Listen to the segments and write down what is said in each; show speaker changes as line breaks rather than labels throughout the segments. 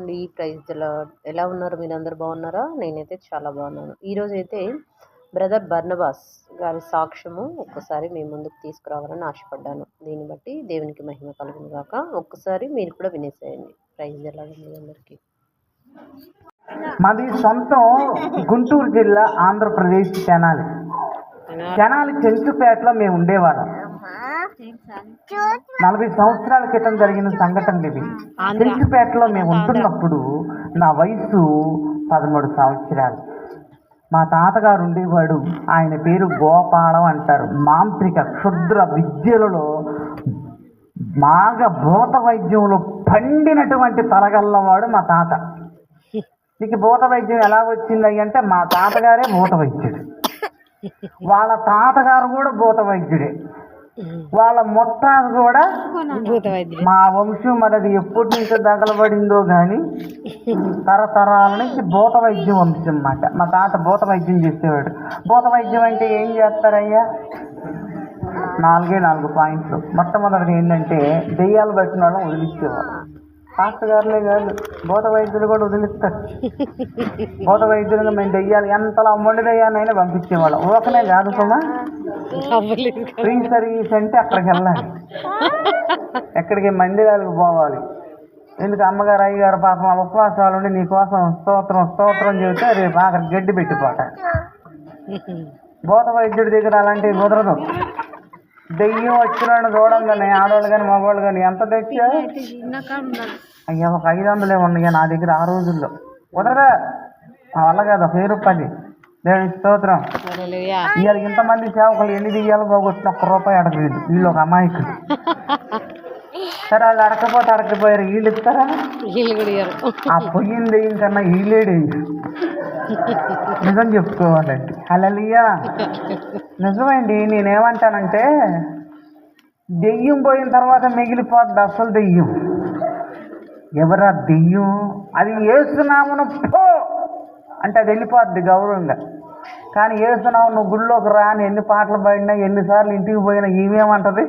అండి. Praise the lord. ఎలా ఉన్నారు? మీరందరూ బాగున్నారా? నేనైతే చాలా బాగున్నాను. ఈరోజైతే బ్రదర్ బర్నబాస్ గారి సాక్ష్యము ఒక్కసారి మీ ముందుకు తీసుకురావాలని ఆశపడ్డాను. దీన్ని బట్టి దేవునికి మహిమ కలుగును గాక. ఒక్కసారి మీరు కూడా వినేసేయండి. ప్రైజ్ ద లార్డ్ మీ అందరికీ.
మాది సొంతం గుంటూరు జిల్లా, ఆంధ్రప్రదేశ్, తెనాలి. చెంచుపేటలో మేము ఉండేవాళ్ళం. 40 సంవత్సరాల క్రితం జరిగిన సంఘటనలు ఇవి. చెంచుపేటలో మేము ఉంటున్నప్పుడు నా వయసు 13 సంవత్సరాలు. మా తాతగారు ఉండేవాడు. ఆయన పేరు గోపాలం అంటారు. మాంత్రిక క్షుద్ర విద్యలలో బాగా భూత వైద్యంలో పండినటువంటి తలగల్లవాడు మా తాత. నీకు భూత వైద్యం ఎలా వచ్చింది అంటే మా తాతగారే భూత వైద్యుడు, వాళ్ళ తాతగారు కూడా భూత వైద్యుడే, వాళ్ళ మొత్తాలు కూడా మా వంశం మనది ఎప్పటి నుంచో దగలబడిందో కానీ తరతరాల నుంచి భూత వైద్యం వంశం అన్నమాట. మా తాత భూత వైద్యం చేసేవాడు. భూత వైద్యం అంటే ఏం చేస్తారయ్యా? 4 పాయింట్లు. మొట్టమొదటిగా ఏంటంటే దెయ్యాలు పట్టిన వాళ్ళని వదిలించేవాళ్ళు. శాస్త్రగారులే కాదు, భూత వైద్యులు కూడా వదిలిస్తారు. భూత వైద్యులుగా మేము దెయ్యాలు ఎంతలా మొండి దెయ్యాన్నైనా పంపించేవాళ్ళం. ఊకనే కాదు సుమా, ఫ్రీ సర్వీస్ అంటే అక్కడికి వెళ్ళాలి. ఎక్కడికి? మందిరాలకు పోవాలి. ఎందుకు? అమ్మగారు అయ్యగారు పాపం ఉపవాసాలు ఉండి నీకోసం స్తోత్రం చెబితే రేపు అక్కడ గడ్డి పెట్టిపోతారు. భూత వైద్యుడి దగ్గర అలాంటివి కుదరదు. దెయ్యం వచ్చిన చూడంగానే ఆడవాళ్ళు కానీ మగవాళ్ళు కానీ ఎంత తెచ్చా? అయ్యా ఒక 500 ఉన్నాయి నా దగ్గర ఆ రోజుల్లో. కుదరదా? మా వల్ల కాదు. 1000 రూపాయలు దేవుని స్తోత్రం. ఇవాళ ఇంతమంది సేవకులు ఎన్ని దెయ్యాలు పోగొట్టిన ₹1 అడగలేదు. వీళ్ళు ఒక అమాయకులు. సరే వాళ్ళు అడకపోయారు, వీళ్ళు ఇస్తారా? ఆ పొయ్యింది దెయ్యం కన్నా వీళ్ళేడే నిజం చెప్పుకోవాలండి. హల్లెలూయా. నిజమండి. నేనేమంటానంటే దెయ్యం పోయిన తర్వాత మిగిలిపోద్ది అసలు దెయ్యం. ఎవరా దెయ్యం? అది యేసునామమున పో అంటే అది వెళ్ళిపోద్ది గౌరవంగా. కానీ యేసునామం నువ్వు గుళ్ళోకి రా అని ఎన్ని పాటలు పాడినా, ఎన్నిసార్లు ఇంటికి పోయినా ఈమెమంటది?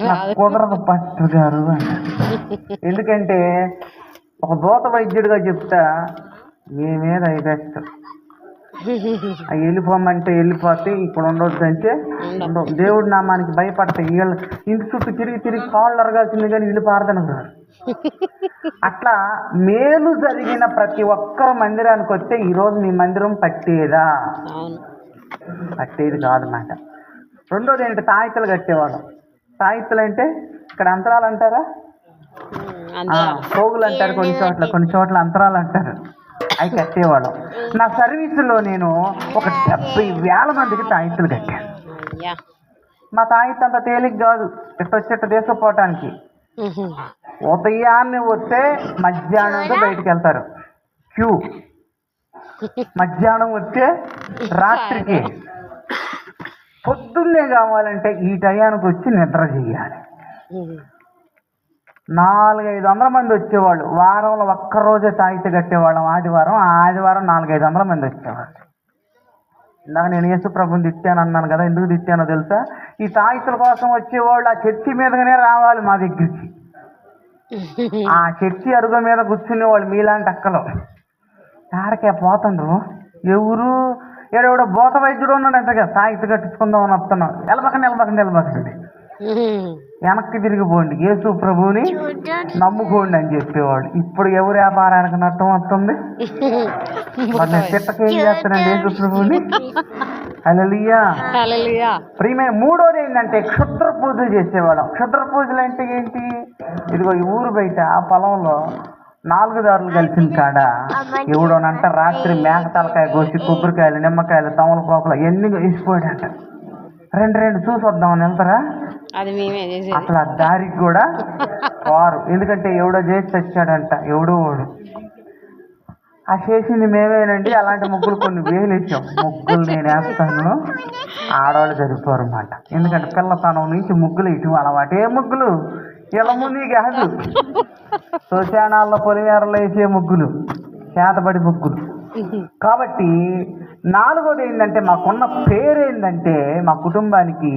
నాకు కుదరదు పాస్టర్ గారు అంట. ఎందుకంటే ఒక భూత వైద్యుడిగా చెప్తా, మీ మీద ఐదేస్తాం. అవి వెళ్ళిపోమంటే వెళ్ళిపోతే, ఇప్పుడు ఉండొద్దు అంటే ఉండవు. దేవుడి నామానికి భయపడతాయి. వీళ్ళు ఇంటి చుట్టూ తిరిగి కాళ్ళు అరగాల్సింది కానీ వీళ్ళు పారదనరు. అట్లా మేలు జరిగిన ప్రతి ఒక్కరు మందిరానికి వస్తే ఈరోజు మీ మందిరం పట్టేదా? పట్టేది కాదన్నమాట. రెండోది ఏంటంటే తాయితలు కట్టేవాళ్ళం. తాయితలు అంటే ఇక్కడ అంతరాలు అంటారా? పోగులు అంటారు. కొన్ని చోట్ల అంతరాలు అంటారు. అవి కట్టేవాళ్ళం. నా సర్వీసులో నేను ఒక 70,000 మందికి తాయితలు కట్టాను. మా తాయిత్ అంత తేలిక కాదు. ఎట్టొచ్చేట తీసుకుపోవటానికి ఉదయాన్నే వస్తే మధ్యాహ్నంతో బయటికి వెళ్తారు. క్యూ. మధ్యాహ్నం వస్తే రాత్రికి. పొద్దున్నే కావాలంటే ఈ టయానికి వచ్చి నిద్ర చేయాలి. 400-500 మంది వచ్చేవాళ్ళు. వారంలో ఒక్కరోజే తాయిత కట్టేవాళ్ళం. ఆదివారం 400-500 మంది వచ్చేవాళ్ళు. ఇందాక నేను యేసు ప్రభుని తిట్టాను అన్నాను కదా. ఎందుకు తిట్టానో తెలుసా? ఈ తాయితుల కోసం వచ్చేవాళ్ళు ఆ చర్చి మీదగానే రావాలి మా దగ్గరికి. ఆ చర్చి అరుగు మీద కూర్చునేవాళ్ళు మీలాంటి అక్కలు. ఆడకే పోతుండ్రు. ఎవరు? ఎవడో భూత వైద్యుడు ఉన్నాడంట కదా, తాయిత కట్టించుకుందాం అని వస్తున్నాం. నిలబకండి వెనక్కి తిరిగిపోండి, యేసు ప్రభువుని నమ్ముకోండి అని చెప్పేవాడు. ఇప్పుడు ఎవరు వ్యాపారానికి నష్టం వస్తుంది? నేను తిట్టకేం చేస్తానండి యేసు ప్రభువుని. హల్లెలూయా. ప్రియమైన మూడోది ఏంటంటే క్షుద్ర పూజలు చేసేవాళ్ళం. క్షుద్ర పూజలు అంటే ఏంటి? ఇదిగో ఈ ఊరు బయట ఆ పొలంలో 4 దారులు కలిసిన కాడ ఎవడోనంట రాత్రి మేక తలకాయ కోసి కొబ్బరికాయలు, నిమ్మకాయలు, తమలపాకులు ఎన్ని వేసిపోయాడంట. 2 చూసి వద్దామని వెళ్తారా? అసలు ఆ దారికి కూడా వారు. ఎందుకంటే ఎవడో చేసి తెచ్చాడంట. ఎవడో వాడు. ఆ చేసింది మేమేనండి. అలాంటి ముగ్గులు కొన్ని వేలు ఇచ్చాం. ముగ్గులు నేను వేస్తాను, ఆడవాళ్ళు సరిపోరు అన్నమాట. ఎందుకంటే పిల్లతనం నుంచి ముగ్గులు ఇటు అలవాటే. ముగ్గులు ఇలా ముందు కాదు, శ్మశానాల్లో పొలిమేరలో వేసే ముగ్గులు, చేతబడి ముగ్గులు. కాబట్టి 4వది ఏంటంటే మాకున్న పేరు ఏంటంటే మా కుటుంబానికి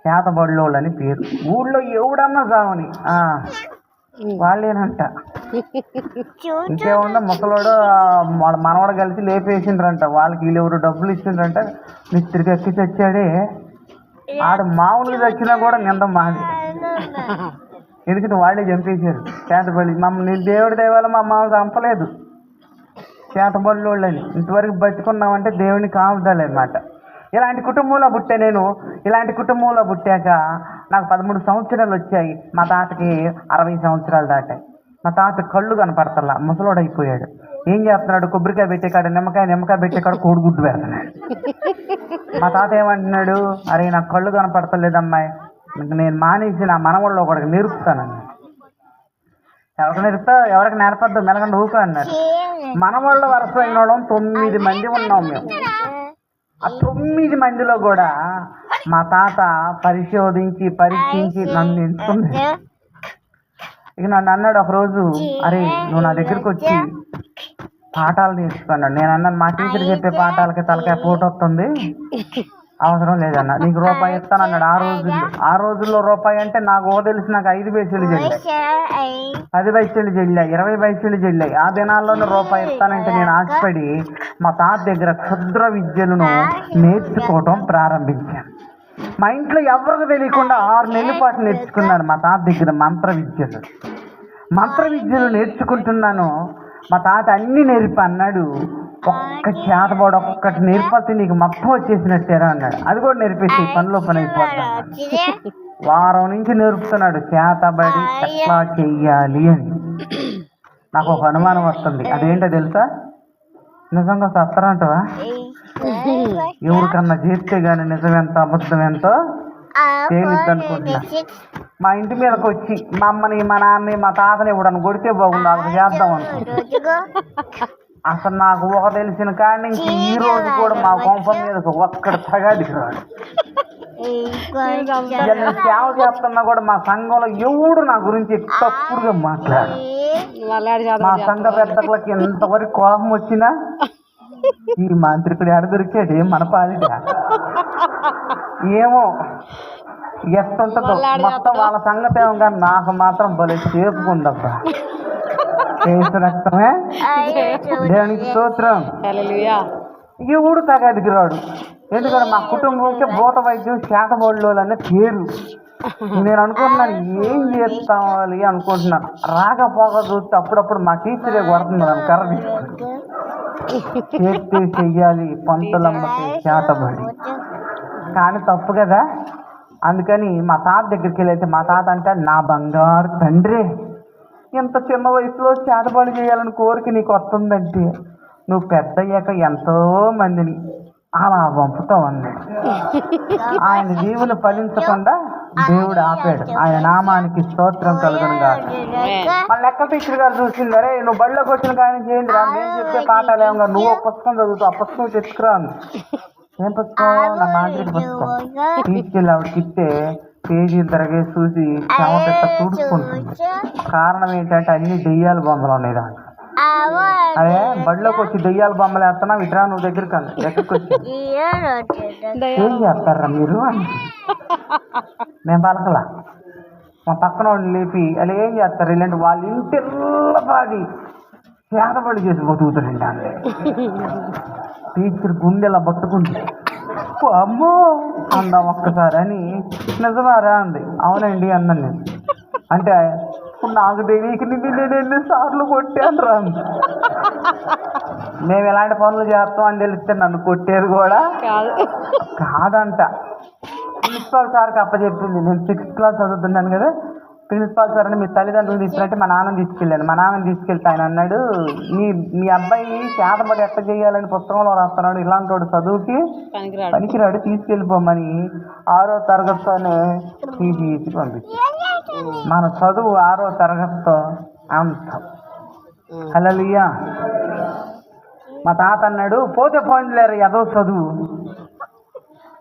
చేతబడిలోళ్ళని పేరు. ఊళ్ళో ఎవడన్నా సావని వాళ్ళేనంట. ఇంకేముందో ముసలోడు వాళ్ళ మనవడు కలిసి లేపేసిండ్రంట. వాళ్ళకి వీళ్ళు ఎవరు డబ్బులు ఇచ్చిండ్రంట. మిస్త్రికి ఎక్కి తెచ్చాడే ఆడు మామూలుగా తెచ్చినా కూడా నింద మాది. ఎందుకంటే వాళ్ళే చంపేశారు చేతబడి. మమ్మల్ని దేవుడి దేవాల మా అమ్మ చంపలేదు చేతబడి వాళ్ళని. ఇంతవరకు బతుకున్నామంటే దేవుని కాపుదలే అన్నమాట. ఇలాంటి కుటుంబంలో పుట్టా నేను. ఇలాంటి కుటుంబంలో పుట్టాక నాకు 13 సంవత్సరాలు వచ్చాయి. మా తాతకి 60 సంవత్సరాలు దాటాయి. మా తాత కళ్ళు కనపడతల్లా, ముసలోడు అయిపోయాడు. ఏం చేస్తున్నాడు? కొబ్బరికాయ పెట్టే కాడ నిమ్మకాయ పెట్టే కాడ కోడిగుడ్డు పెడుతున్నాడు. మా తాత ఏమంటున్నాడు? అరే నాకు కళ్ళు కనపడతలేదమ్మాయి, నేను మానేసి నా మనవాళ్ళు ఒకడికి నేర్పుతానని. ఎవరికి నేర్పుతావు? ఎవరికి నేర్పద్దు, మెలగండి ఊక అన్నారు. మనవాళ్ళ వరుస అయిన వాళ్ళం 9 మంది ఉన్నాం మేము. ఆ 9 మందిలో కూడా మా తాత పరిశోధించి పరీక్షించి నన్ను ఎంచుకుంది. ఇక నన్ను అన్నాడు ఒకరోజు, అరే నువ్వు నా దగ్గరికి వచ్చి పాఠాలు నేర్చుకున్నాడు. నేను అన్నాను, మా టీచర్ చెప్పే పాఠాలకి తలకాయ పోటు వస్తుంది, అవసరం లేదన్న, నీకు రూపాయి ఇస్తానన్నాడు. ఆ రోజుల్లో రూపాయి అంటే నాకు తెలిసి నాకు 5 పైసలు చెల్లాయి, 10 పైసలు చెల్లాయి, 20 పైసలు చెల్లాయి. ఆ దినాల్లోనే రూపాయి ఇస్తానంటే నేను ఆశపడి మా తాత దగ్గర క్షుద్ర విద్యలను నేర్చుకోవటం ప్రారంభించాను. మా ఇంట్లో ఎవరికి తెలియకుండా 6 నెలల పాటు నేర్చుకున్నాను మా తాత దగ్గర మంత్ర విద్యలు నేర్చుకుంటున్నాను. మా తాత అన్నీ నేర్పి అన్నాడు, ఒక్క చేతబడి ఒక్కటి నేర్పతే నీకు మొత్తం వచ్చేసినట్టేరా అన్నాడు. అది కూడా నేర్పేసి పనిలో పని అయిపోతాడు. వారం నుంచి నేర్పుతున్నాడు చేతబడి ఎట్లా చెయ్యాలి అని. నాకు ఒక అనుమానం వస్తుంది, అదేంటో తెలుసా? నిజంగా సత్తరంటవా? ఎవరికన్నా చేస్తే గానీ నిజమెంత అబద్ధం ఎంతో తేలిద్ది అనుకుంటున్నా. మా ఇంటి మీదకి వచ్చి మా అమ్మని మా నాన్నని మా తాతని ఇవ్వడానికి కొడితే బాగుండు, అది చేద్దాం అనుకుంటున్నా. అసలు నాకు ఒక తెలిసిన కాడి నుంచి ఈ రోజు కూడా మా కొంప మీదకి ఒక్కడు తగాదికి రాడు. నేను సేవ చేస్తున్నా కూడా మా సంఘంలో ఎవడు నా గురించి తప్పుడుగా మాట్లాడు. మా సంఘ పెద్దలకి ఎంతవరకు కోపం వచ్చినా ఈ మాంత్రికుడు ఎడ దొరికాడు మన పాలిట ఏమో ఎట్టుంటుందో మొత్తం వాళ్ళ సంగతి ఏమో, కానీ నాకు మాత్రం భలే చేపుకుందబ్బా. చేసిన రక్తమే దేవునికి స్తోత్రం. ఎవడు తగాదికి రాడు. ఎందుకంటే మా కుటుంబంకి భూత వైద్యం చేతబడిలో అనే పేరు. నేను అనుకుంటున్నాను ఏం చేస్తావాలి అనుకుంటున్నాను. రాకపోగా చూస్తే అప్పుడప్పుడు మా టీచరే కొడుతున్నాను కర్ర తీసుకుని చెయ్యాలి పంతులమ్మకి చేతబడి, కానీ తప్పు కదా. అందుకని మా తాత దగ్గరికి వెళ్ళైతే మా తాత అంటే, నా బంగారు తండ్రి, ఇంత చిన్న వయసులో చేతబడి చేయాలని కోరిక నీకు వస్తుందంటే నువ్వు పెద్ద అయ్యాక ఎంతో మందిని అలా పంపుతావు అన్నాడు. ఆయన జీవులు ఫలించకుండా దేవుడు ఆపాడు. ఆయన నామానికి స్తోత్రం కలుగును కాదు. మళ్ళీ లెక్క టీచర్ గారు చూసింది, అరే నువ్వు బడిలోకి వచ్చిన కానీ చేయండి రా, నేను చెప్పే పాఠాలు ఏమో, నువ్వు ఒక పుస్తకం చదువుతావు, ఆ పుస్తకం తెచ్చుకురా అంది. ఏం పుస్తకం? నా మాంత్రిక పుస్తకం. తీసుకెళ్ళి ఆవిడకి ఇస్తే పేజీలు తిరగేసి చూసి చెమట తుడుచుకుంటుంది. కారణం ఏంటంటే అన్ని దెయ్యాల బొమ్మలు ఉన్నాయి దాంట్లో. అదే బడిలోకి వచ్చి దెయ్యాల బొమ్మలు వేస్తున్నా, ఇట్రా నువ్వు దగ్గరికి అంది. దగ్గరికి వచ్చి ఏం చేస్తారా మీరు అని మేము పలకలా. మా పక్కన వాళ్ళు లేపి అలా ఏం చేస్తారు ఇలాంటి వాళ్ళ ఇంటిల్లపాడి చేతబడి చేసి బతుకుతారండి అంటే టీచర్ గుండెలా పట్టుకుంది. అమ్మో అందాం ఒక్కసారి అని. నిజమారా అంది. అవునండి అన్నాను నేను. అంటే నాకు తెలియక నిన్ను నేను ఎన్నిసార్లు కొట్టాను రా అంది. మేము ఎలాంటి పనులు చేస్తాం అని తెలిస్తే నన్ను కొట్టేది కూడా కాదంట. ప్రిన్సిపాల్ సార్కి అప్పచెప్పింది. నేను 6th క్లాస్ చదువుతున్నాను కదా. ప్రిన్సిపాల్ సార్ అని మీ తల్లిదండ్రులు తీసుకురంటే మా నాన్నని తీసుకెళ్ళాను. మా నాన్నని తీసుకెళ్తే ఆయన అన్నాడు, మీ అబ్బాయి చేతబడి ఎట్లా చేయాలని పుస్తకంలో రాస్తున్నాడు, ఇలాంటి వాడు చదువుకి పనికిరాడు, తీసుకెళ్ళిపోమని 6వ తరగతితోనే తీసి పంపించాడు. మన చదువు 6వ తరగతితో అంతం. హల్లెలూయా. మా తాత అన్నాడు, పోతే పోయిందిలేరు ఏదో చదువు.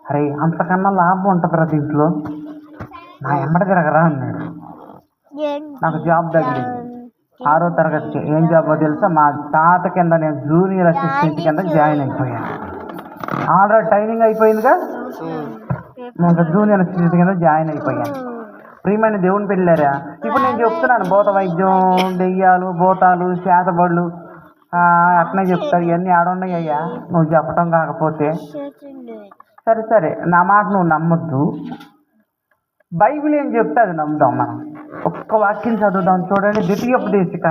అరే అంతకన్నా లాభం ఉంటుంది రా దీంట్లో, నా ఎమ్మడ తిరగరా అన్నాడు. నాకు జాబ్ తగిలింది 6వ తరగతికి. ఏం జాబో తెలుసా? మా తాత కింద నేను జూనియర్ అసిస్టెంట్ కింద జాయిన్ అయిపోయాను. ఆల్రెడీ ట్రైనింగ్ అయిపోయిందిగా, ఇంకా జూనియర్ అసిస్టెంట్ కింద జాయిన్ అయిపోయాను. ప్రియమైన దేవుని పెళ్ళారా. ఇప్పుడు నేను చెప్తున్నాను భూత వైద్యం, దెయ్యాలు, భూతాలు, చేతబడులు అట్నే చెప్తారు. ఇవన్నీ ఆడున్నాయ్యా నువ్వు చెప్పటం కాకపోతే. సరే సరే, నా మాట నువ్వు నమ్మొద్దు. బైబిల్ ఏం చెప్తే అది నమ్ముదాం మనం. ఒక్క వాక్యం చదువుదాం చూడండి. ద్వితీయోపదేశకాండం